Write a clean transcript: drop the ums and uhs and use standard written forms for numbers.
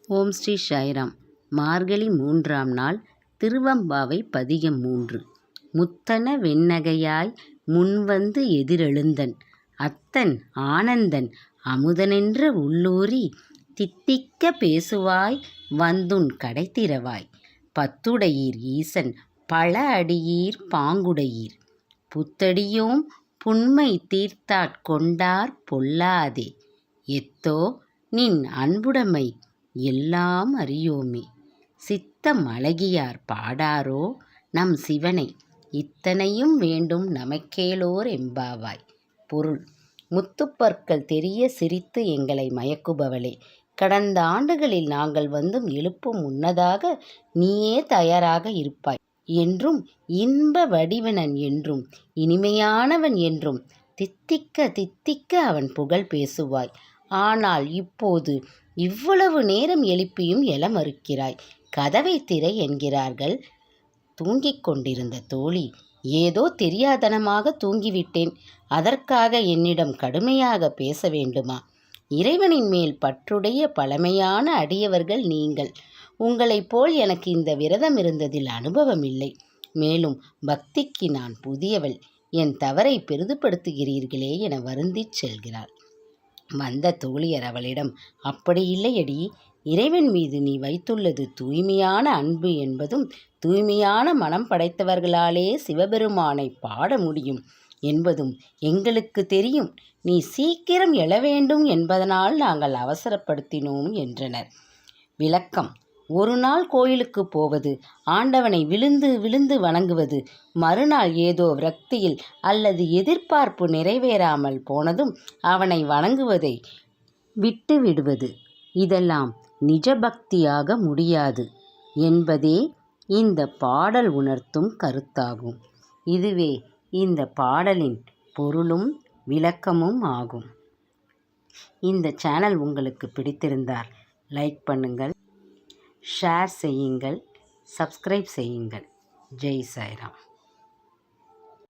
ஓம் ஸ்ரீ சாய்ராம். மார்கழி 3ஆம் நாள் திருவம்பாவை பதிகம் 3. முத்தன வெண்ணகையாய் முன்வந்து எதிரெழுந்தன் அத்தன் ஆனந்தன் அமுதனென்ற உள்ளூரி தித்திக்க பேசுவாய் வந்துன் கடைத்திறவாய். பத்துடையீர் ஈசன் பல அடியீர் பாங்குடையீர் புத்தடியோம் புன்மை தீர்த்தாட் கொண்டார் பொல்லாதே. எத்தோ நின் அன்புடைமை எல்லாம் அறியோமே. சித்தம் அழகியார் பாடாரோ நம் சிவனை இத்தனையும் வேண்டும் நமக்கேலோர் எம்பாவாய். பொருள்: முத்துப்பற்கள் தெரிய சிரித்து எங்களை மயக்குபவளே, கடந்த ஆண்டுகளில் நாங்கள் வந்தும் எழுப்பும் முன்னதாக நீயே தயாராக இருப்பாய் என்றும், இன்ப வடிவனன் என்றும் இனிமையானவன் என்றும் தித்திக்க தித்திக்க அவன் புகழ் பேசுவாய். ஆனால் இப்போது இவ்வளவு நேரம் எழுப்பியும் எழ மறுக்கிறாய். கதவை திரை என்கிறார்கள். தூங்கிக் கொண்டிருந்த தோழி, ஏதோ தெரியாதனமாக தூங்கிவிட்டேன், அதற்காக என்னிடம் கடுமையாக பேச வேண்டுமா? இறைவனின் மேல் பற்றுடைய பழமையான அடியவர்கள் நீங்கள். உங்களைப் போல் எனக்கு இந்த விரதம் இருந்ததில் அனுபவம் இல்லை. மேலும் பக்திக்கு நான் புதியவள். என் தவறை பெரிதுபடுத்துகிறீர்களே என வருந்திச் செல்கிறாள். வந்த தோழியர் அவளிடம், அப்படி இல்லையடி, இறைவன் மீது நீ வைத்துள்ளது தூய்மையான அன்பு என்பதும், தூய்மையான மனம் படைத்தவர்களாலே சிவபெருமானை பாட முடியும் என்பதும் எங்களுக்கு தெரியும். நீ சீக்கிரம் எழ வேண்டும் என்பதனால் நாங்கள் அவசரப்படுத்தினோம் என்றனர். விளக்கம்: ஒரு நாள் கோயிலுக்கு போவது, ஆண்டவனை விழுந்து விழுந்து வணங்குவது, மறுநாள் ஏதோ விரக்தியில் அல்லது எதிர்பார்ப்பு நிறைவேறாமல் போனதும் அவனை வணங்குவதை விட்டு விடுவது, இதெல்லாம் நிஜ பக்தியாக முடியாது என்பதே இந்த பாடல் உணர்த்தும் கருத்தாகும். இதுவே இந்த பாடலின் பொருளும் விளக்கமும் ஆகும். இந்த சேனல் உங்களுக்கு பிடித்திருந்தால் லைக் பண்ணுங்கள், ஷேர் செய்யுங்கள், சப்ஸ்கிரைப் செய்யுங்கள். ஜெய் சாய்ராம்.